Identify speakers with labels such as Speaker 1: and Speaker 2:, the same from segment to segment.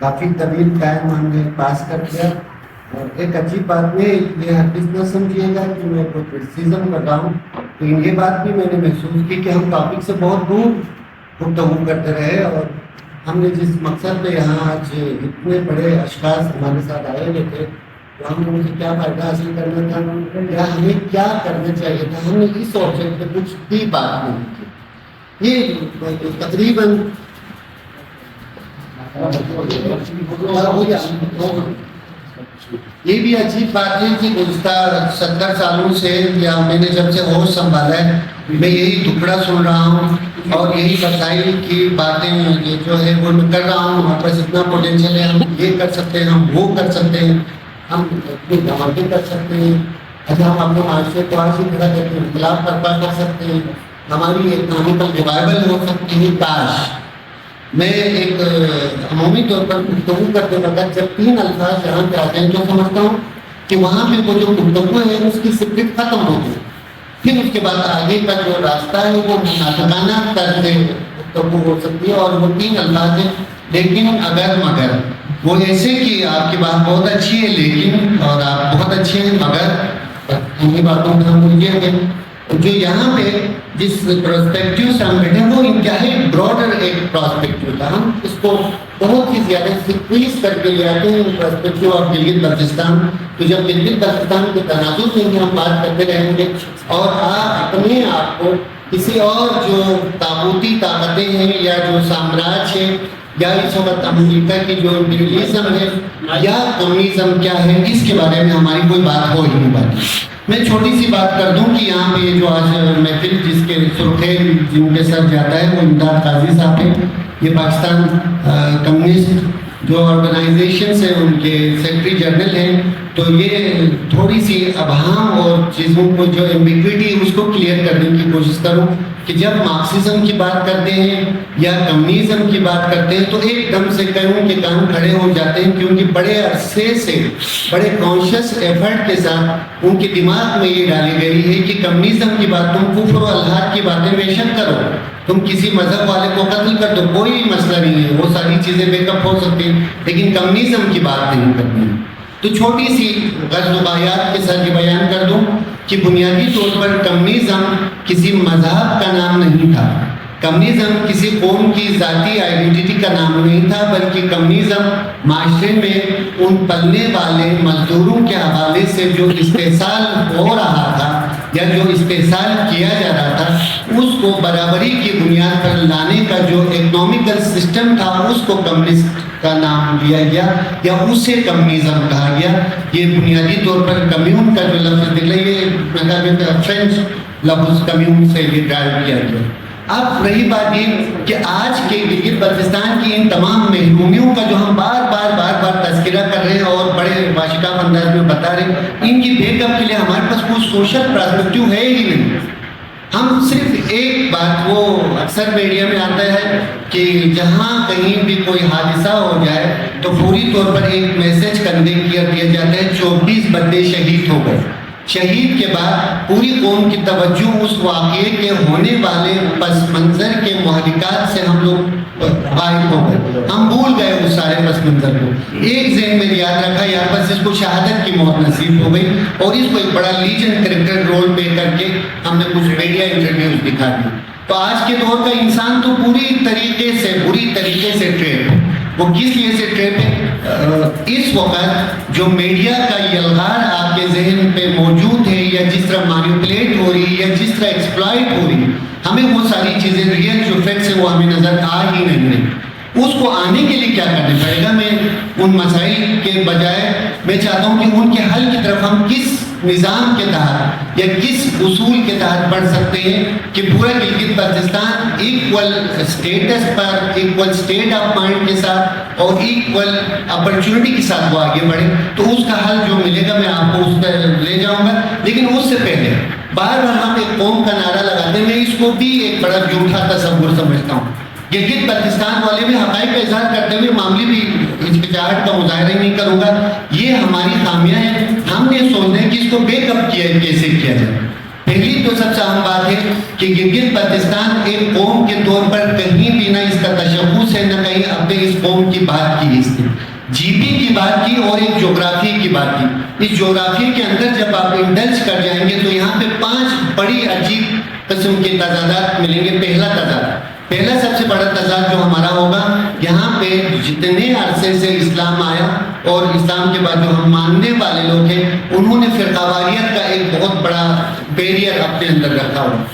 Speaker 1: کافی طویل ٹائم ہم نے پاس کر دیا. اور ایک عجیب بات یہ ہرگز نہ سمجھیے گا کہ میں کوئی کرٹیسزم کر رہا ہوں، لیکن یہ بات بھی میں نے محسوس کی کہ ہم ٹاپک سے بہت دور گفتگو کرتے رہے، اور ہم نے جس مقصد پہ یہاں آج اتنے بڑے اشخاص ہمارے ساتھ آئے ہوئے تھے، تو ہم نے کیا فائدہ حاصل کرنا تھا یا ہمیں کیا کرنا چاہیے تھا، ہم نے اس آبجیکٹ پہ کچھ بھی بات نہیں کی. یہ تقریباً یہ بھی عجیب بات ہے کہ گزشتہ 70 سالوں سے یا میں نے جب سے ہوش سنبھالا ہے میں یہی ٹکڑا سن رہا ہوں اور یہی مسائل کی باتیں جو ہے وہ میں کر رہا ہوں. ہمارے پاس اتنا پوٹینشیل ہے، ہم یہ کر سکتے ہیں، ہم وہ کر سکتے ہیں، ہم اپنی دعوتیں کر سکتے ہیں، اچھا ہم اپنے معاشرے کو آج ہی کھڑا کر کے انقلاب برپا کر سکتے ہیں، ہماری اکنامیکل ریوائول ہو سکتی ہے. کاش میں ایک عمومی طور پر گفتگو کرتے وقت جب 3 الفاظ یہاں پہ آتے ہیں تو سمجھتا ہوں کہ وہاں پہ وہ جو گفتگو ہے اس کی سکرت ختم ہو گئی، پھر اس کے بعد آگے کا جو راستہ ہے وہ منافقانہ طرز سے گفتگو ہو سکتی ہے. اور وہ 3 الفاظ ہیں لیکن، اگر، مگر. وہ ایسے کہ آپ کی بات بہت اچھی ہے لیکن، اور آپ بہت اچھے ہیں مگر انہیں باتوں کو ہم بھولیں گے. جو یہاں پہ جس پرسپیکٹیو سے ہم بیٹھے وہ انتہائی براڈر ایک پرسپیکٹیو تھا. ہم اس کو بہت ہی زیادہ سکویز کر کے لے آتے ہیں پرسپیکٹیو آف گلگت بلتستان. تو جب گلگت بلتستان کے تناظر میں ہم بات کرتے رہیں گے اور آپ اپنے آپ کو کسی اور جو طاغوتی طاقتیں ہیں یا جو سامراج ہے یا اس وقت امریکہ کی جو امپیریلزم ہے یا کمیونزم کیا ہے، اس کے بارے میں ہماری کوئی بات ہو ہی نہیں پاتی. میں چھوٹی سی بات کر دوں کہ یہاں پہ جو آج محفل جس کے سرخیل جن کے سر جاتا ہے وہ امداد قاضی صاحب ہیں. یہ پاکستان کمیونسٹ جو آرگنائزیشن سے ان کے سیکرٹری جنرل ہیں. تو یہ تھوڑی سی ابہام اور چیزوں کو جو ایمبیگوٹی اس کو کلیئر کرنے کی کوشش کروں کہ جب مارکسزم کی بات کرتے ہیں یا کمیونزم کی بات کرتے ہیں تو ایک دم سے کہوں کہ کان کھڑے ہو جاتے ہیں، کیونکہ بڑے عرصے سے بڑے کانشیس ایفرٹ کے ساتھ ان کے دماغ میں یہ ڈالی گئی ہے کہ کمیونزم کی بات، تم کفر و الحاد کی باتیں بے شک کرو، تم کسی مذہب والے کو قتل کر دو، کوئی مسئلہ نہیں ہے، وہ ساری چیزیں بیک اپ ہو سکتی ہیں، لیکن کمیونزم کی بات نہیں کرنی. تو چھوٹی سی غرض و بایات کے ساتھ یہ بیان کر دوں کہ بنیادی طور پر کمیونزم کسی مذہب کا نام نہیں تھا، کمیونزم کسی قوم کی ذاتی آئیڈینٹی کا نام نہیں تھا، بلکہ کمیونزم معاشرے میں ان پلنے والے مزدوروں کے حوالے سے جو استحصال ہو رہا تھا یا جو استحصال کیا جا رہا تھا اس کو برابری کی بنیاد پر لانے کا جو اکنامیکل سسٹم تھا اس کو کمیونسٹ کا نام دیا گیا یا اسے کمیونزم کہا گیا. یہ بنیادی طور پر کمیون کا جو لفظ نکلا یہ فرینچ لفظ کمیون سے یہ ڈرائیو کیا گیا. اب رہی بات یہ کہ آج کے گلگت بلتستان کی ان تمام محرومیوں کا جو ہم بار بار تذکرہ کر رہے ہیں اور بڑے باشکاف انداز میں بتا رہے ہیں، ان کی بیک اپ کے لیے ہمارے پاس کوئی سوشل پرسپیکٹیو ہے ہی نہیں. ہم صرف ایک بات، وہ اکثر میڈیا میں آتا ہے کہ جہاں کہیں بھی کوئی حادثہ ہو جائے تو فوری طور پر ایک میسج کنوے کیا دیا جاتا ہے 24 بندے شہید ہو گئے. شہید کے بعد پوری قوم کی توجہ اس واقعے کے ہونے والے پس منظر کے محرکات سے ہم لوگ غائب ہو گئے، ہم بھول گئے اس سارے پس منظر کو. ایک ذہن میں یاد رکھا یار بس اس کو شہادت کی موت نصیب ہو گئی اور اس کو ایک بڑا لیجنڈ کریکٹر رول پلے کر کے ہم نے کچھ میڈیا انٹرویوز دکھا دی. تو آج کے دور کا انسان تو بری طریقے سے ٹریپ ہے. وہ کس لیے سے ٹریپ ہے؟ اس وقت جو میڈیا کا یلغار آپ کے ذہن پہ موجود ہے یا جس طرح مانیپولیٹ ہو رہی ہے یا جس طرح ایکسپلائٹ ہو رہی ہے، ہمیں وہ ساری چیزیں ریئل جو فیکٹس ہیں وہ ہمیں نظر آ ہی نہیں رہی. اس کو آنے کے لیے کیا کرنا پڑے گا؟ میں ان مسائل کے بجائے میں چاہتا ہوں کہ ان کے حل کی طرف ہم کس نظام کے تحت یا کس اصول کے تحت بڑھ سکتے ہیں کہ پورا گلگت بلتستان ایکول اسٹیٹس پر، ایکول اسٹیٹ آف مائنڈ کے ساتھ اور ایکول اپرچونٹی کے ساتھ وہ آگے بڑھے. تو اس کا حل جو ملے گا میں آپ کو اس پر لے جاؤں گا. لیکن اس سے پہلے بار ہم ایک قوم کا نعرہ لگاتے ہیں، میں اس کو بھی ایک بڑا جھوٹا تصور سمجھتا ہوں. گلگت بلتستان والے بھی حقائق کا اظہار کرتے ہوئے معاملی بھی ہچکچاہٹ کا مظاہرہ نہیں کروں گا. یہ ہماری خامیاں ہیں. ہم نے سوچنا ہے کہ اس کو بیک اپ کیسے کیا جائے. پہلی تو سب سے اہم بات ہے کہ گلگت بلتستان ایک قوم کے طور پر کہیں بھی نہ اس کا تشخص ہے، نہ کہیں اپنے اس قوم کی بات کی، اس نے جی پی کی بات کی اور ایک جغرافی کی بات کی۔ اس جغرافی کے اندر جب آپ انڈلج کر جائیں گے تو یہاں پہ 5 بڑی عجیب قسم کے تضادات ملیں گے۔ پہلا سب سے بڑا تضاد جو ہمارا ہوگا، یہاں پہ جتنے عرصے سے اسلام آیا اور اسلام کے بعد جو ہم ماننے والے لوگ ہیں، انہوں نے فرقہ واریت کا ایک بہت بڑا بیریئر اپنے اندر رکھا ہوا۔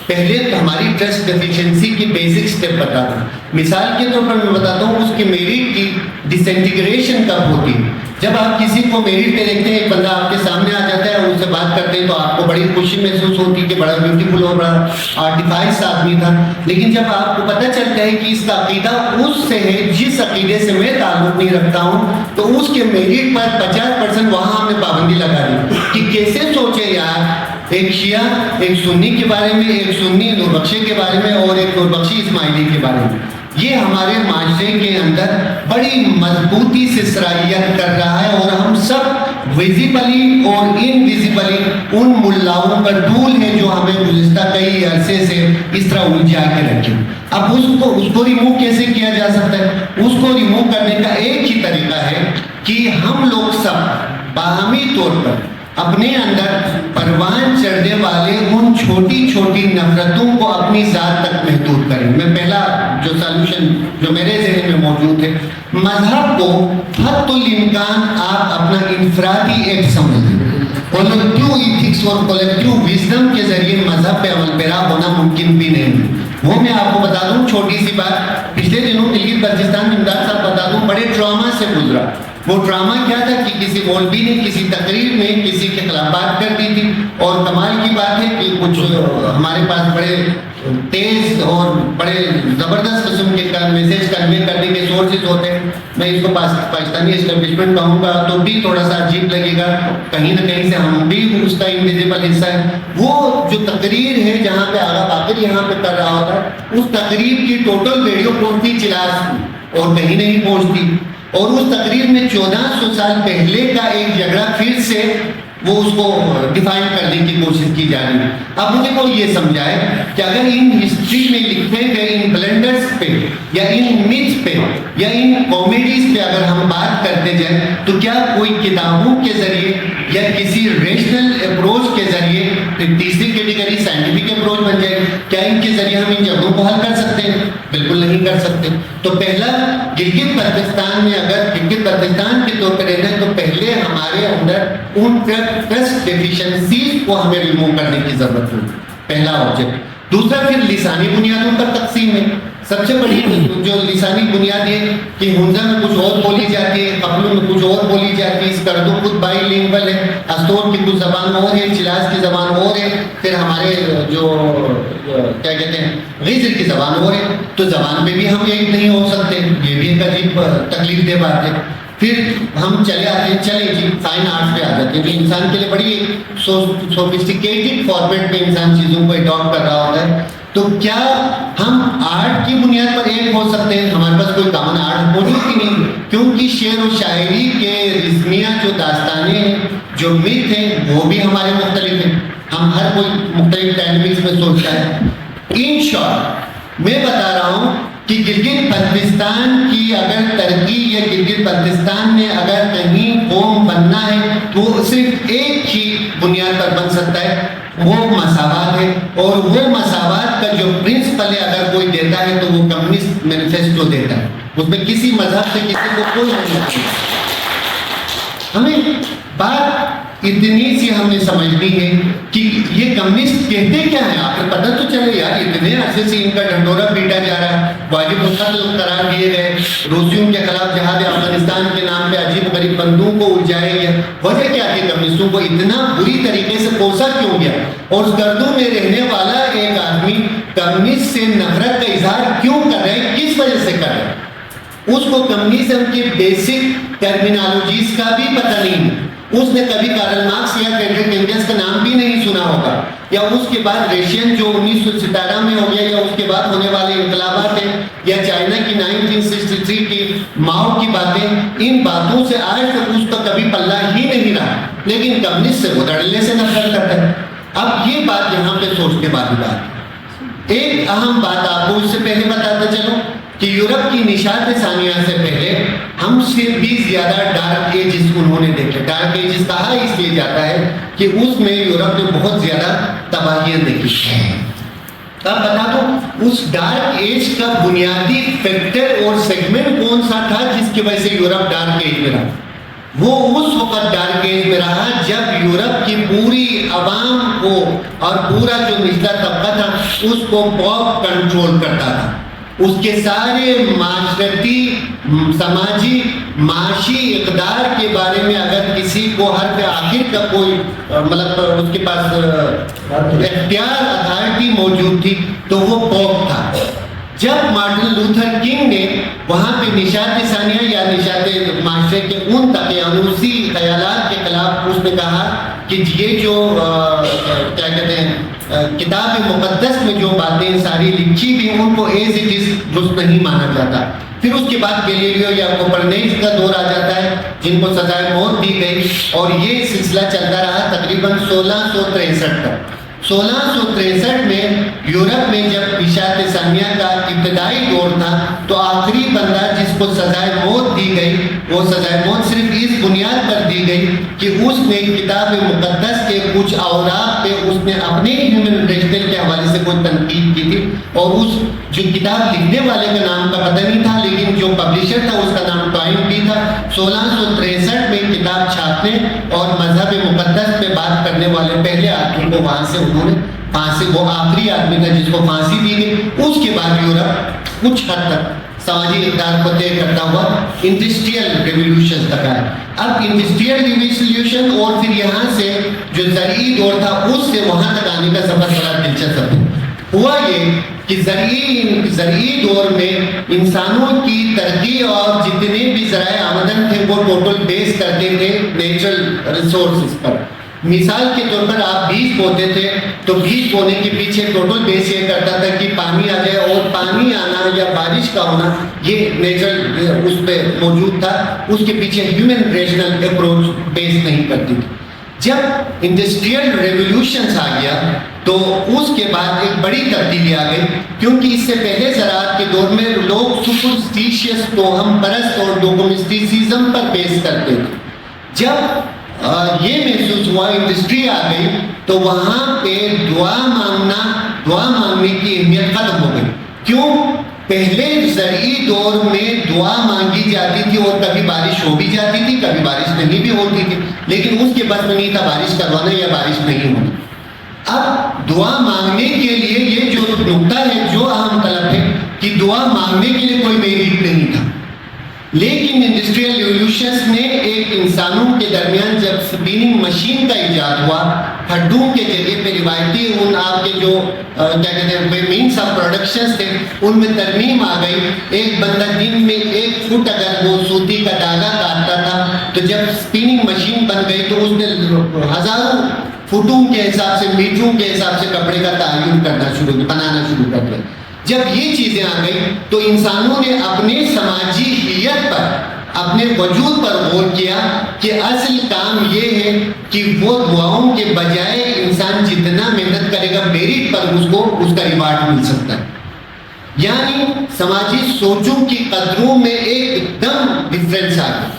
Speaker 1: پہلے ہماری ٹرسٹ ڈیفیشنسی کی بیسک سٹیپ بتاتا ہوں۔ مثال کے طور پر میں بتاتا ہوں اس کی میرٹ کی ڈسینٹیگریشن کب ہوتی ہے۔ جب آپ کسی کو میرٹ پہ دیکھتے ہیں، ایک بندہ آپ کے سامنے آ جاتا ہے اور اس سے بات کرتے ہیں تو آپ کو بڑی خوشی محسوس ہوتی ہے کہ بڑا بیوٹیفل اور بڑا آرٹیفائز آدمی تھا، لیکن جب آپ کو پتہ چلتا ہے کہ اس کا عقیدہ اس سے ہے جس عقیدے سے میں تعلق نہیں رکھتا ہوں، تو اس کے میرٹ پر 50% وہاں ہم نے پابندی لگا دی کہ کیسے سوچے یار، ایک شیعہ ایک سنی کے بارے میں، ایک سنی نوربخشی کے بارے میں اور ایک نوربخشی اسماعیلی کے بارے میں۔ یہ ہمارے معاشرے کے اندر بڑی مضبوطی سے سرایت کر رہا ہے، اور ہم سب ویزیبلی اور انویزیبلی ان ملاؤں پر دھول ہے جو ہمیں گزشتہ کئی عرصے سے اس طرح الجھا کے رکھے۔ اب اس کو ریموو کیسے کیا جا سکتا ہے؟ اس کو ریموو کرنے کا ایک ہی طریقہ ہے کہ ہم لوگ سب باہمی طور پر اپنے اندر پروان چڑھنے والے ان چھوٹی چھوٹی نفرتوں کو اپنی ذات تک محدود کریں۔ میں پہلا جو سالوشن جو میرے ذہن میں موجود ہے، مذہب کو حد الامکان آپ اپنا انفرادی ایکٹ سمجھیں۔ کولیکٹیو ایتھکس اور کولیکٹیو وزڈم کے ذریعے مذہب پہ عمل پیرا ہونا ممکن بھی نہیں ہے۔ وہ میں آپ کو بتا دوں چھوٹی سی بات، پچھلے دنوں گلگت بلتستان میں امداد صاحب بتا دوں بڑے ٹراما سے گزرا۔ وہ ڈرامہ کیا تھا کہ کسی مولوی نے کسی تقریر میں کسی کے خلاف بات کر دی تھی، اور کمال کی بات ہے کہ کچھ ہمارے پاس بڑے تیز اور بڑے زبردست قسم کے میسیج کنوے کرنے کے سورسز ہوتے ہیں۔ میں اس کو پاکستانی اسٹیبلشمنٹ کہوں گا تو بھی تھوڑا سا عجیب لگے گا، کہیں نہ کہیں سے ہم بھی اس کا انویزیبل حصہ ہے۔ وہ جو تقریر ہے جہاں پہ آغا باقر یہاں پہ کر رہا ہوتا ہے، اس تقریر کی ٹوٹل ویڈیو پہنچتی چلاس اور کہیں نہیں پہنچتی، اور اس تقریر میں 1400 سال پہلے کا ایک جھگڑا پھر سے وہ اس کو ڈیفائن کرنے کی کوشش کی جا رہی ہے۔ اب مجھے کوئی یہ سمجھائے کہ اگر ان ہسٹری میں لکھے گئے ان بلنڈرز پہ یا ان میتھس پہ یا ان کامیڈیز پہ اگر ہم بات کرتے جائیں تو کیا کوئی کتابوں کے ذریعے یا کسی ریشنل اپروچ کے ذریعے تیسری کیٹیگری سائنٹیفک اپروچ بن جائے گی؟ کیا ان کے ذریعے ہم ان جھگڑوں کو حل کر سکتے ہیں؟ بالکل نہیں کر سکتے۔ تو پہلا گلگت بلتستان میں اگر گلگت بلتستان کے طور پہ رہنا ہے تو پہلے ہمارے اندر ان ٹرسٹ ڈیفیشنسیز کو ہمیں ریموو کرنے کی ضرورت ہوگی، پہلا آبجیکٹ۔ دوسرا پھر لسانی بنیادوں پر تقسیم ہے۔ سب سے بڑی جو لسانی بنیاد ہے کہ ہنزا میں کچھ اور بولی جاتی ہے، قبلوں میں کچھ اور بولی جاتی ہے، اسکردو خود بائی لینگول ہے، استور کی کچھ زبان اور ہے، چلاس کی زبان اور ہے، پھر ہمارے جو کیا کہتے ہیں غیزر کی زبان اور ہے، تو زبان پہ بھی ہم ایک نہیں ہو سکتے، یہ بھی ایک عجیب تکلیف دہ بات ہے۔ پھر ہم چلے آتے ہیں، چلیں جی فائن آرٹس پہ آ جاتے ہیں، جو انسان کے لیے بڑی سوفسٹیکیٹڈ فارمیٹ پہ انسان چیزوں کو اڈاپٹ کر رہا ہوتا ہے۔ تو کیا ہم آرٹ کی بنیاد پر ایک ہو سکتے ہیں؟ ہمارے پاس کوئی کامن آرٹ موجود ہی نہیں، کیونکہ شعر و شاعری کے رسمیہ جو داستانیں ہیں، جو میتھ ہیں، وہ بھی ہمارے مختلف ہیں۔ ہم ہر کوئی مختلف ڈائنامکس میں سوچتا ہے۔ ان شارٹ میں بتا رہا ہوں کہ گلگت بلتستان کی اگر ترقی یا گلگت بلتستان میں اگر کہیں قوم بننا ہے تو صرف ایک ہی بنیاد پر بن سکتا ہے، وہ مساوات ہے، اور وہ مساوات کا جو پرنسپل ہے اگر کوئی دیتا ہے تو وہ کمیونسٹ مینیفیسٹو دیتا ہے، اس میں کسی مذہب سے کسی کو کوئی نہیں۔ ہمیں بات اتنی سی ہم نے سمجھنی ہے کہ یہ کمیونسٹ کہتے کیا ہیں، آپ کو پتہ تو چلے یار، اتنے عرصے سے ان کا ڈنڈورا پیٹا جا رہا ہے، واجب القتل قرار دیے گئے، روسیوں کے خلاف جہاد افغانستان کے نام پہ عجیب غریب بندوں کو الجھایا گیا۔ وجہ کیا تھی کمیونسٹوں کو اتنا بری طریقے سے کوسا کیوں گیا؟ اور اس گردوں میں رہنے والا ایک آدمی کمیونسٹ سے نفرت کا اظہار کیوں کر رہا ہے، کس وجہ سے کر رہا ہے؟ اس کو کمیونزم کے بیسک ٹرمینالوجیز کا بھی پتہ نہیں، اس نے کبھی کارل مارکس یا فریڈرک اینگلس کا نام بھی نہیں سنا ہوگا، یا اس کے بعد ریشین جو 1917 میں ہو گیا، یا اس کے بعد ہونے والے انقلابات ہیں، یا چائنا کی 1963 کی ماؤ کی باتیں، ان باتوں سے آج تک اس کا کبھی پلہ ہی نہیں رہا، لیکن کمیونسٹ سے وہ دھڑلے سے نفرت کرتا ہے۔ اب یہ بات یہاں پہ سوچنے والی بات، ایک اہم بات آپ کو اس سے پہلے بتاتا چلو کہ یورپ کی نشاط ثانیہ سے پہلے ہم سے بھی زیادہ ڈارک ایجز انہوں نے دیکھے. ڈارک ایجز کہا اس لیے جاتا ہے کہ اس میں یورپ نے بہت زیادہ تباہیاں دیکھی ہیں. اب بتا دو اس ڈارک ایج کا بنیادی فیکٹر اور سیگمنٹ کون سا تھا جس کی وجہ سے یورپ ڈارک ایج میں رہا؟ وہ اس وقت ڈارک ایج میں رہا جب یورپ کی پوری عوام کو اور پورا جو نچلا طبقہ تھا اس کو پاپ کنٹرول کرتا تھا. اس کے سارے معاشرتی، سماجی، معاشی اقدار کے بارے میں اگر کسی کو حرف آخر کا کوئی مطلب اس کے پاس اختیار، اتھارٹی موجود تھی تو وہ پوپ تھا. جب مارٹن لوتھر کنگ نے وہاں پہ نشاط ثانیہ یا نشاط معاشرے کے ان تقیانوسی خیالات کے خلاف اس نے کہا کہ یہ جو کیا کہتے ہیں کتاب مقدس میں جو باتیں ساری لکھی بھی ان کو ایز اٹ از درست نہیں مانا جاتا. پھر اس کے بعد گیلیلیو یا کوپرنیکس کا دور آ جاتا ہے جن کو سزائے موت دی گئی اور یہ سلسلہ چلتا رہا تقریباً 1663 تک. 1663 میں یورپ میں جب نشاط ثانیہ کا ابتدائی دور تھا تو آخری بندہ جس کو سزائے موت دی گئی وہ سزائے موت صرف اس بنیاد پر دی گئی کہ اس نے کتاب مقدس کے کچھ اوراق پہ اس نے اپنے ہیومن ریشنل کے حوالے سے کوئی تنقید کی تھی اور اس جو کتاب لکھنے والے کا نام کا پتہ نہیں تھا لیکن جو پبلشر تھا اس کا نام ٹوائن بھی تھا. 1663 میں کتاب چھاپنے اور مذہب مقدس پہ بات کرنے والے پہلے آدمی کو وہاں سے انہوں نے پھانسی، وہ آخری آدمی تھا جس کو پھانسی دی گئی. اس کے بعد یورپ کچھ حد تک سماجی اقدار کو طے کرتا ہوا انڈسٹریل ریولیوشن تک آیا. اب انڈسٹریل ریولیوشن اور پھر یہاں سے جو زرعی دور تھا اس سے وہاں تک آنے کا سفر بڑا دلچسپ ہے. ہوا یہ کہ زرعی دور میں انسانوں کی ترقی اور جتنے بھی ذرائع آمدن تھے وہ ٹوٹل بیس کرتے تھے نیچرل ریسورسز پر. مثال کے طور پر آپ بیج بوتے تھے تو بیج بونے کے پیچھے ٹوٹل بیس یہ کرتا تھا کہ پانی آ جائے اور پانی آنا یا بارش کا ہونا یہ نیچرل اس پہ موجود تھا. اس کے پیچھے ہیومن ریشنل اپروچ بیس نہیں کرتی تھی. جب انڈسٹریل ریولیوشنز آ گیا تو اس کے بعد ایک بڑی تبدیلی آ گئی کیونکہ اس سے پہلے زراعت کے دور میں لوگ سپرسٹیشیس توہم پرست اور ڈوگمسٹیسزم پر بیس کرتے تھے. جب یہ محسوس ہوا انڈسٹری آ گئی تو وہاں پہ دعا مانگنے کی اہمیت ختم ہو گئی. کیوں؟ پہلے زرعی دور میں دعا مانگی جاتی تھی اور کبھی بارش ہو بھی جاتی تھی کبھی بارش نہیں بھی ہوتی تھی لیکن اس کے بس میں نہیں تھا بارش کروانا یا بارش نہیں ہونا. اب دعا مانگنے کے لیے یہ جو نقطہ ہے جو اہم طلب ہے کہ دعا مانگنے کے لیے کوئی میریٹ نہیں تھا. لیکن انڈسٹریل ریولیوشنز نے ایک انسانوں کے درمیان جب سپیننگ مشین کا ایجاد ہوا ہڈوں کے ذریعے پہ روایتی ان آپ کے جو کیا کہتے ہیں مینس آف پروڈکشنز تھے ان میں ترمیم آ گئی. ایک بندہ دن میں 1 فٹ اگر وہ سوتی کا دھاگا کاٹتا تھا تو جب سپیننگ مشین بن گئی تو اس نے ہزاروں فٹوں کے حساب سے میٹروں کے حساب سے کپڑے کا تعین بنانا شروع کر دیا. جب یہ چیزیں آ گئی تو انسانوں نے اپنے سماجی حیت پر اپنے وجود پر غور کیا کہ اصل کام یہ ہے کہ وہ دعاؤں کے بجائے انسان جتنا محنت کرے گا میرٹ پر اس کو اس کا ریوارڈ مل سکتا ہے. یعنی سماجی سوچوں کی قدروں میں ایک دم ڈفرینس آ گیا.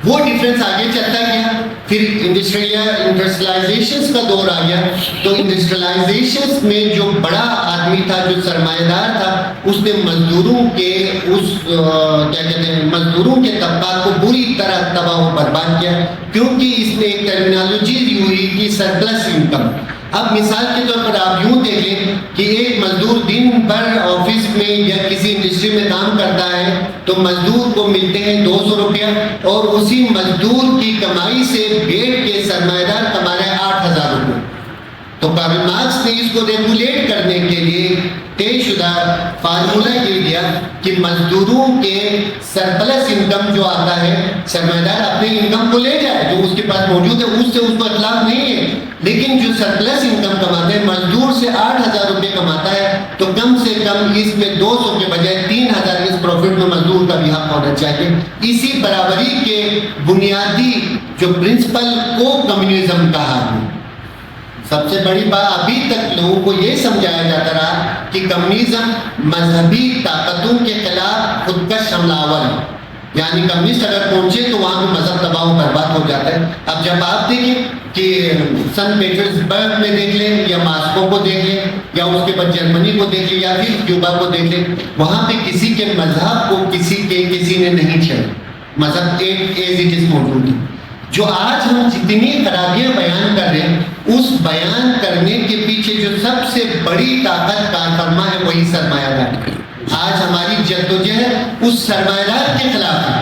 Speaker 1: وہ ڈفرینس آگے چلتا گیا. پھر انڈسٹریلائزیشن کا دور آ گیا تو انڈسٹریلائزیشن میں جو بڑا آدمی تھا جو سرمایہ دار تھا اس نے مزدوروں کے کیا کہتے ہیں مزدوروں کے طبقات کو بری طرح تباہ و برباد کیا کیونکہ اس نے ایک ٹرمینالوجی دی ہوئی کہ سرپلس انکم. اب مثال کے طور پر آپ یوں دیکھ لیں کہ ایک مزدور دن بھر آفس میں یا کسی انڈسٹری میں کام کرتا ہے تو مزدور کو ملتے ہیں 200 روپیہ اور اسی مزدور کی کمائی سے بیٹھ کے سرمایہ دار کما رہا ہے 8,000 روپئے. تو کارل مارکس نے اس کو ریگولیٹ کرنے کے لیے طے شدہ فارمولہ یہ دیا کہ مزدوروں کے سرپلس انکم جو آتا ہے سرمایہ دار اپنے انکم کو لے جائے جو اس کے پاس موجود ہے اس سے اس کو اطلاق نہیں ہے لیکن جو سرپلس انکم کماتے ہیں مزدور سے 8,000 روپے کماتا ہے تو کم سے کم اس میں 200 کے بجائے 3,000 اس پروفٹ میں مزدور کا بھی حق ہونا چاہیے. اسی برابری کے بنیادی جو پرنسپل کو کمیونزم کہا ہے. سب سے بڑی بات ابھی تک لوگوں کو یہ سمجھایا جاتا رہا کہ کمیونزم مذہبی طاقتوں کے خلاف خودکش حملہ آور ہے، یعنی کمیونسٹ اگر پہنچے تو وہاں پہ مذہب تباہ و برباد ہو جاتا ہے۔ اب جب آپ دیکھیں کہ سن پیٹرز برگ میں دیکھ لیں یا ماسکو کو دیکھ لیں یا اس کے بعد جرمنی کو دیکھ لیں یا پھر کیوبا کو دیکھ لیں، وہاں پہ کسی کے مذہب کو کسی نے نہیں چھیڑا، مذہب ایک ایز اٹ از موجود ہے۔ جو آج ہم جتنی خرابیاں بیان کر رہے ہیں، اس بیان کرنے کے پیچھے جو سب سے بڑی طاقت کار فرما ہے وہی سرمایہ دار۔ آج ہماری جدوجہد اس سرمایہ دار کے خلاف ہے۔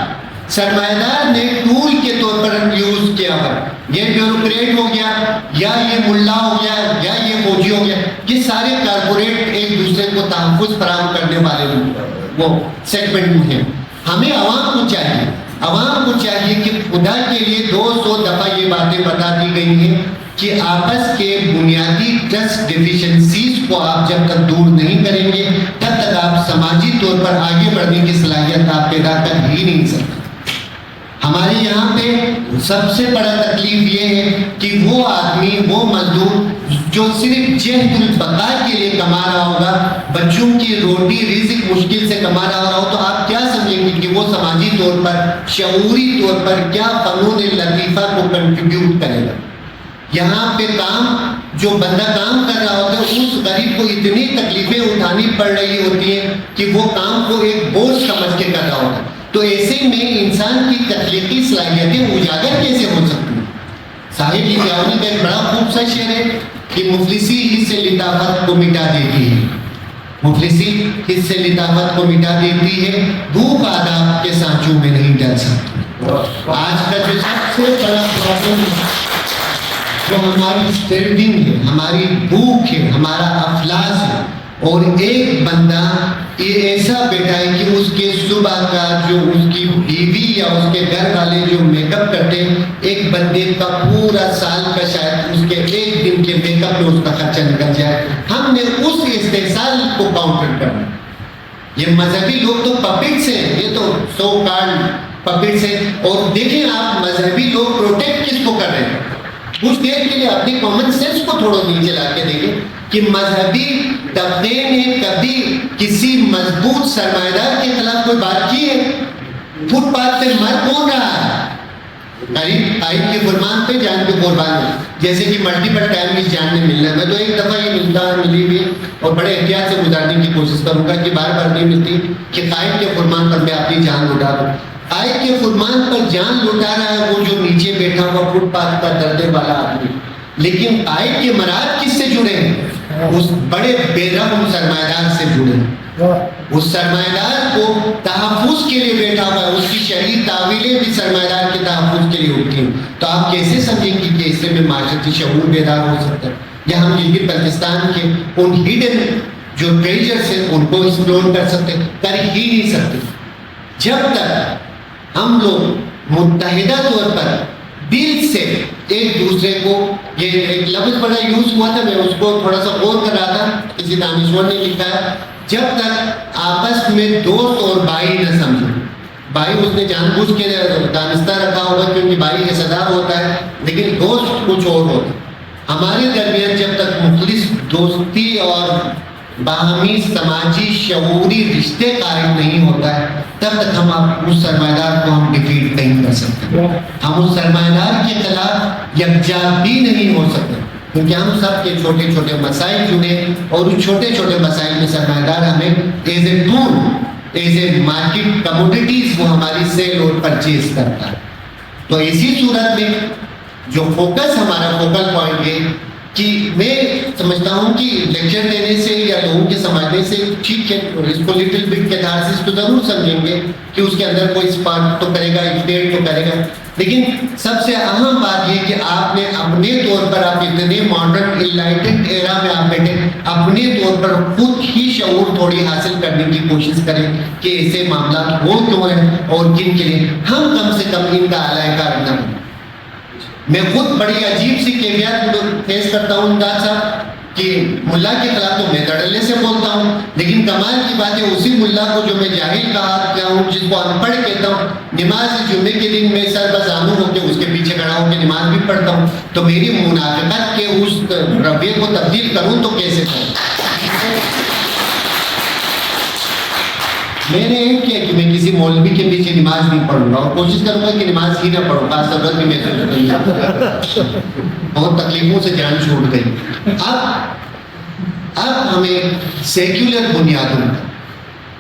Speaker 1: سرمایہ دار نے ٹول کے طور پر یوز کیا ہوا، یہ بیوروکریٹ ہو گیا یا یہ ملا ہو گیا یا یہ فوجی ہو گیا، یہ سارے کارپوریٹ ایک دوسرے کو تحفظ فراہم کرنے والے وہ سیگمنٹ ہیں۔ ہمیں عوام کو چاہیے کہ خدا کے لیے 200 دفعہ یہ باتیں بتا دی گئی ہیں کہ آپس کے بنیادی ٹرسٹ ڈیفیشنسیز کو آپ جب تک دور نہیں کریں گے تب تک آپ سماجی طور پر آگے بڑھنے کی صلاحیت آپ پیدا کر ہی نہیں سکتے۔ ہمارے یہاں پہ سب سے بڑا تکلیف یہ ہے کہ وہ آدمی، وہ مزدور جو صرف جہد البقا کے لیے کما رہا ہوگا، بچوں کی روٹی رزق مشکل سے کما رہا ہو، تو آپ کیا سمجھیں گے کہ وہ سماجی طور پر، شعوری طور پر کیا فنون لطیفہ کو کنٹریبیوٹ کرے گا؟ یہاں پہ جو بندہ کام کر رہا ہوتا ہے، اس غریب کو اتنی تکلیفیں اٹھانی پڑ رہی ہوتی ہیں کہ وہ کام کو ایک بوجھ سمجھ کے کر رہا ہوتا ہے۔ تو ایسے میں انسان کی تخلیقی صلاحیتیں اجاگر کیسے ہو سکتی ہیں؟ صاحب بیاونی کا ایک بڑا خوب سا شعر ہے کہ مفلسی ہی سے لطافت کو مٹا دیتی ہے، مفلسی ہی سے لطافت کو مٹا دیتی ہے، دھوپ آداب کے سانچوں میں نہیں ڈر سکتی۔ آج کا جو سب سے بڑا پرابلم جو ہماری اسٹینڈنگ ہے، ہماری بھوک ہے، ہمارا افلاس ہے، اور ایک بندہ یہ ایسا بیٹا ہے کہ اس کے صبح کا جو اس کی بیوی یا اس کے گھر والے جو میک اپ کرتے ہیں، ایک بندے کا پورا سال کا شاید اس کے ایک دن کے میک اپ میں اس کا خرچہ نکل جائے۔ ہم نے اس استحصال کو کاؤنٹر کرنا۔ یہ مذہبی لوگ تو پپٹس ہیں، یہ تو سو کارڈ پپٹس ہیں۔ اور دیکھیں آپ مذہبی لوگ پروٹیکٹ کس کو کر رہے ہیں؟ کچھ دیر کے لیے اپنی کامن سینس کو تھوڑا نیچے لا کے دیکھیں کہ مذہبی طبقے نے کبھی کسی مضبوط سرمایہ دار کے خلاف کوئی بات کی ہے؟ فٹ پاتھ پہ مر کون رہا ہے؟ قائد کے فرمان پہ جان کے قربان ہے، جیسے کہ ملٹیپل ٹائم اس جان میں ملنا ہے۔ میں تو ایک دفعہ یہ ملی بھی اور بڑے احتیاط سے گزارنے کی کوشش کروں گا کہ بار بار نہیں ملتی کہ قائد کے فرمان پر میں اپنی جان لٹا دوں۔ قائد کے فرمان پر جان لٹا رہا ہے وہ جو نیچے بیٹھا ہوا فٹ پاتھ کا دردے والا آدمی، لیکن قائد کے مراد کس سے جڑے ہیں؟ اس بڑے بے رحم سرمایہ دار سے جڑے ہیں۔ اس سرمایہ دار کو تحفظ کے لیے بیٹھا ہوا ہے، اس کی شہری تعویلیں بھی سرمایہ دار کے تحفظ کے لیے اٹھتی ہیں۔ تو آپ کیسے سمجھیں گے کہ اس سے میں معاشرتی شعور بیدار ہو سکتا ہے؟ یا ہم گلگت بلتستان کے ان ہڈن جو ٹریجرز ہیں ان کو ایکسپلور کر سکتے؟ کر ہی نہیں سکتے جب تک ہم لوگ متحدہ طور پر دل سے ایک دوسرے کو، یہ ایک لفظ بڑا یوز ہوا تھا، میں اس کو تھوڑا سا غور کر رہا تھا، کسی دانشور نے لکھا ہے، جب تک آپس میں دوست اور بھائی نہ سمجھو۔ بھائی اس نے جان بوجھ کے دانستہ رکھا ہوگا کیونکہ بھائی کے صدار ہوتا ہے، لیکن دوست کچھ اور ہوتا ہے۔ ہمارے درمیان جب تک مخلص دوستی اور باہمی سماجی شعوری رشتے قائم نہیں ہوتا ہے تب تک ہم اس سرمایہ دار کو ہم ڈیفیٹ نہیں کر سکتے، ہم اس سرمایہ دار کے خلاف یکجا بھی نہیں ہو سکتے، کیونکہ ہم سب کے چھوٹے چھوٹے مسائل جڑے، اور اس چھوٹے چھوٹے مسائل میں سرمایہ دار ہمیں as a tool, as a market commodities وہ ہماری سیل اور پرچیز کرتا ہے۔ تو اسی صورت میں جو فوکس ہمارا فوکل پوائنٹ ہے کہ میں سمجھتا ہوں کہ لیکچر دینے سے یا لوگوں کے سمجھنے سے ٹھیک ہے، اس کو لٹل بٹ کے دھار سے اس کو ضرور سمجھیں گے کہ اس کے اندر کوئی اسپارک تو کرے گا، ایجوکیٹ تو کرے گا، لیکن سب سے اہم بات یہ کہ آپ نے اپنے طور پر، آپ اتنے ماڈرن انلائٹنڈ ایرا میں آپ بیٹھے، اپنے طور پر خود ہی شعور تھوڑی حاصل کرنے کی کوشش کریں کہ ایسے معاملات ہو کیوں ہیں اور کن کے لیے، ہم کم سے کم ان کا اعلی کار نہ بنیں۔ میں خود بڑی عجیب سی کیفیت فیس کرتا ہوں امداد صاحب کہ ملا کے خلاف تو میں دھڑلے سے بولتا ہوں، لیکن کمال کی بات ہے اسی ملا کو جو میں جاہل کہا کیا ہوں، جس کو ان پڑھ کہتا ہوں، نماز جمعے کے دن میں سر بزانو ہو کے اس کے پیچھے کھڑا ہو کے نماز بھی پڑھتا ہوں، تو میری منافقت کے اس رویے کو تبدیل کروں تو کیسے کروں. میں نے ایک کیا کہ میں کسی مولوی کے پیچھے نماز نہیں پڑھوں گا اور کوشش کروں گا کہ نماز ہی نہ پڑھوں. خاص ضرورت بھی محسوس نہیں ہے, بہت تکلیفوں سے جان چھوٹ گئی. اب ہمیں سیکولر بنیادوں پر,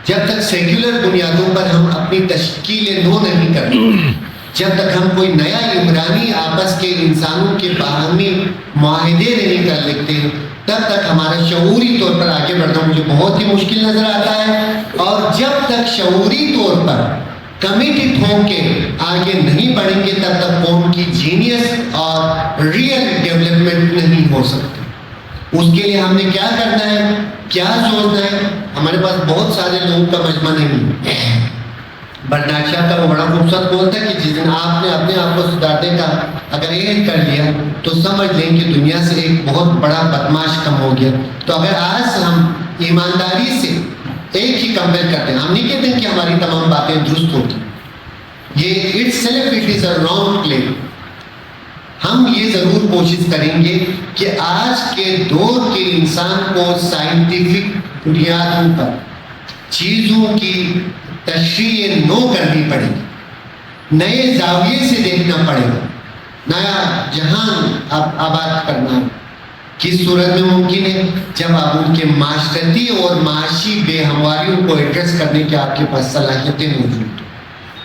Speaker 1: جب تک سیکولر بنیادوں پر ہم اپنی تشکیل نو نہیں کرتے, جب تک ہم کوئی نیا عمرانی آپس کے انسانوں کے باہمی معاہدے نہیں کر لیتے, تب تک ہمارا شعوری طور پر آگے بڑھنا مجھے بہت ہی مشکل نظر آتا ہے. اور جب تک شعوری طور پر کمیٹڈ ہو کے آگے نہیں بڑھیں گے, تب تک قوم کی جینیس اور ریئل ڈیولپمنٹ نہیں ہو سکتی. اس کے لیے ہم نے کیا کرنا ہے, کیا سوچنا ہے. ہمارے پاس بہت سارے لوگوں کا مجمع نہیں ہے. برنارڈ شاہ کا وہ بڑا خوبصورت بولتا ہے کہ جس دن آپ نے اپنے آپ کو سدھارنے کا اگر یہ کر لیا تو سمجھ لیں کہ دنیا سے ایک بہت بڑا بدماش کم ہو گیا. تو اگر آج ہم ایمانداری سے ایک ہی کمپیئر کرتے ہیں, ہم نہیں کہتے ہیں کہ ہماری تمام باتیں درست ہوتی, یہ itself it is a wrong claim. ہم یہ ضرور کوشش کریں گے کہ آج کے دور کے انسان کو سائنٹیفک بنیادوں پر چیزوں کی تشریح نو کرنی پڑے گی, نئے زاویے سے دیکھنا پڑے گا, نیا جہان آباد کرنا. کس صورت میں ممکن ہے؟ جب آپ ان کے معاشرتی اور معاشی بے ہمواریوں کو ایڈریس کرنے کی آپ کے پاس صلاحیتیں موجود ہیں,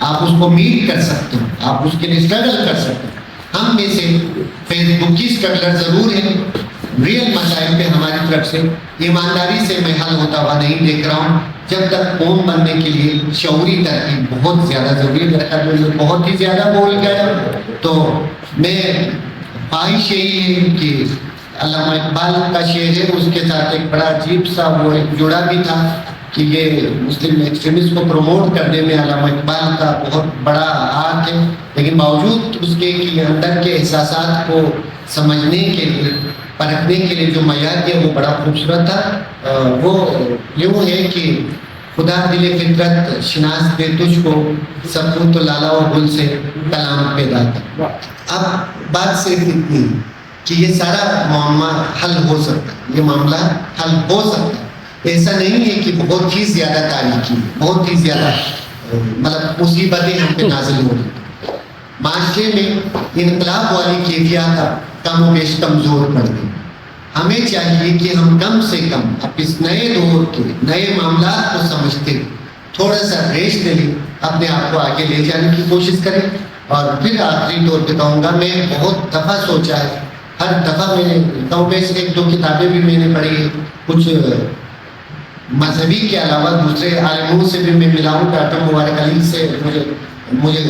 Speaker 1: آپ اس کو میٹ کر سکتے ہیں, آپ اس کے لیے اسٹرگل کر سکتے ہیں. ہم میں سے فیس بک کی اسٹرگلر ضرور ہیں, ریئل مسائل پہ ہماری طرف سے ایمانداری سے میں حل ہوتا ہوا نہیں دیکھ رہا ہوں. جب تک قوم بننے کے لیے شعوری ترقی بہت زیادہ ضروری ہے. میرے خیال میں بہت ہی زیادہ بول گیا. تو میں خواہش یہی ہے کہ علامہ اقبال کا شعر ہے, اس کے ساتھ ایک بڑا عجیب سا وہ ایک جڑا بھی تھا کہ یہ مسلم ایکسٹریمسٹ کو پروموٹ کرنے میں علامہ اقبال کا بہت بڑا ہاتھ ہے, لیکن باوجود اس کے اندر کے احساسات کو سمجھنے کے لیے, پرکھنے کے لیے جو معیار ہے وہ بڑا خوبصورت تھا. وہ یوں ہے کہ خدا دل فطرت شناس دے تجھ کو, سب کو تو لالا و گل سے کلام پیدا کر. اب بات صرف اتنی کہ یہ سارا معاملہ حل ہو سکتا ہے, یہ معاملہ حل ہو سکتا ہے. ایسا نہیں ہے کہ بہت ہی زیادہ تاریکی, بہت ہی زیادہ مطلب مصیبتیں ہم پہ نازل ہو رہی. معاشرے میں انقلاب والی کیفیات کم و بیش کمزور پڑ گئی. ہمیں چاہیے کہ ہم کم سے کم اب اس نئے دور کے نئے معاملات کو سمجھتے تھوڑا سا ریشنلی اپنے آپ کو آگے لے جانے کی کوشش کریں. اور پھر آخری طور پہ کہوں گا, میں بہت دفعہ سوچا ہے, ہر دفعہ میں نے کم بیش ایک دو کتابیں بھی میں نے پڑھی ہیں, کچھ مذہبی کے علاوہ دوسرے عالموں سے بھی میں ملا ہوں. ڈاکٹر مبارک علی سے مجھے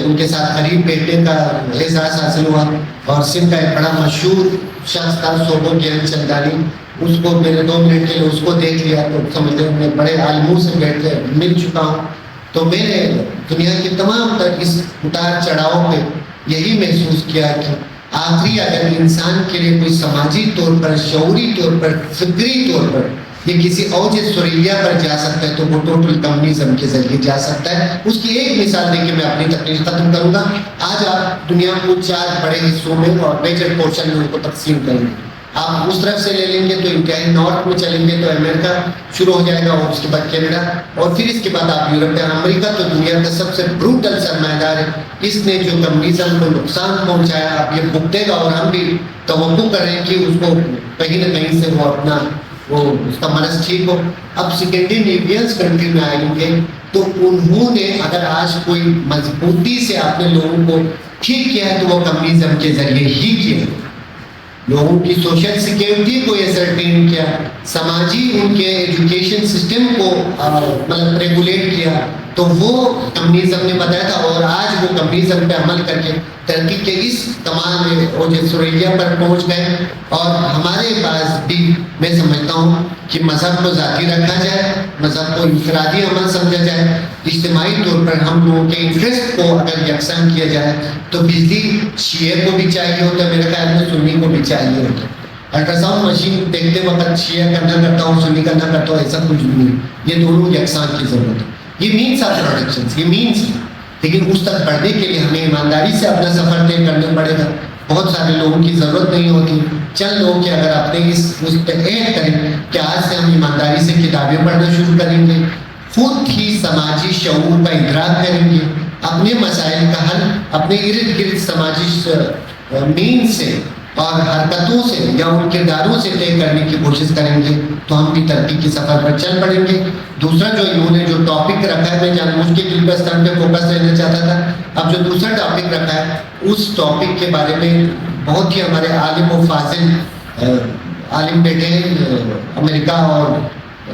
Speaker 1: ان کے ساتھ قریب بیٹھنے کا اعزاز حاصل ہوا, اور سندھ کا ایک بڑا مشہور شخص تھا صوبوں گیان چندانی, اس کو میں نے 2 منٹ کے لیے اس کو دیکھ لیا تو سمجھ لیں میں بڑے عالموں سے بیٹھ کے مل چکا ہوں. تو میں نے دنیا کے تمام تر اس اتار چڑھاؤ پہ یہی محسوس کیا کہ آخری اگر انسان کے لیے کوئی سماجی طور پر, شعوری طور پر, فکری طور پر یہ کسی اوج ثریا پر جا سکتا ہے تو وہ ٹوٹل کمیونزم کے ذریعے جا سکتا ہے. اس کی ایک مثال دے کے میں اپنی تقریر ختم کروں گا. آج آپ دنیا کو 4 بڑے حصوں میں اور میجر پورشن میں ان کو تقسیم کریں گے. آپ اس طرف سے لے لیں گے تو انتہائی نارتھ میں چلیں گے تو امریکہ شروع ہو جائے گا, اور اس کے بعد کینیڈا, اور پھر اس کے بعد آپ یورپ. امریکہ تو دنیا کا سب سے بروٹل سرمایہ دار ہے, اس نے جو کمیونزم کو نقصان پہنچایا اب یہ بھگتے گا, اور ہم بھی توقع کر رہے ہیں کہ اس کو کہیں نہ کہیں سے وہ اپنا اس کا مرض ٹھیک ہو. اب سیکنڈینیویئنس کنٹری میں آئیں گے تو انہوں نے اگر آج کوئی مضبوطی سے اپنے لوگوں کو ٹھیک کیا ہے تو وہ کمیونزم کے ذریعے ہی کیا. لوگوں کی سوشل سیکیورٹی کو اسرٹین کیا, سماجی ان کے ایجوکیشن سسٹم کو مطلب ریگولیٹ کیا, تو وہ کمیونزم نے بتایا تھا. اور آج وہ کمیونزم پہ عمل کر کے ترقی کے اس تمام اوج ثریا پر پہنچ گئے. اور ہمارے پاس بھی میں سمجھتا ہوں کہ مذہب کو ذاتی رکھا جائے, مذہب کو انفرادی عمل سمجھا جائے, اجتماعی طور پر ہم لوگوں کے انٹرسٹ کو اگر یکساں کیا جائے تو بجلی شیعہ کو بھی چاہیے ہوتا ہے, میرے خیال میں سنی کو بھی چاہیے ہوتا ہے. الٹرا ساؤنڈ مشین دیکھتے وقت شیعہ کرنا کرتا ہوں, سنی کرنا کرتا ہوں, ایسا کچھ نہیں ہے. یہ دونوں یکساں کی ضرورت ہے. یہ مینس آف پروڈکشن, یہ مینس, لیکن اس تک بڑھنے کے لیے ہمیں ایمانداری سے اپنا سفر طے کرنا پڑے گا. بہت سارے لوگوں کی ضرورت نہیں ہوتی. چند لوگ کہ اگر اپنے اس پہ عہد کریں کہ آج سے ہم ایمانداری سے کتابیں پڑھنا شروع کریں گے, خود ہی سماجی شعور کا ادراک کریں گے, اپنے مسائل کا حل اپنے ارد گرد سماجی مین سے اور حرکتوں سے یا ان کرداروں سے طے کرنے کی کوشش کریں گے, تو ہم بھی ترقی کے سفر پر چل پڑیں گے. دوسرا جو انہوں نے جو ٹاپک رکھا ہے, میں جان بوجھ کے کلبستان پہ فوکس لینا چاہتا تھا. اب جو دوسرا ٹاپک رکھا ہے اس ٹاپک کے بارے میں بہت ہی ہمارے عالم و فاضل عالم بیٹھے ہیں امریکہ اور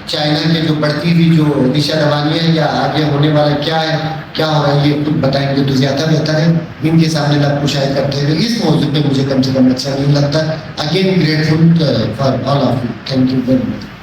Speaker 1: چائنا کے, جو بڑھتی ہوئی جو نشہ روانیاں ہیں یا آگے ہونے والا کیا ہے, کیا ہو رہا ہے, یہ خود بتائیں گے تو زیادہ بہتر ہے. ان کے سامنے لب کشائی کرتے ہوئے اس موضوع پہ مجھے کم سے کم اچھا نہیں لگتا. Again grateful for all of you. Thank you very much.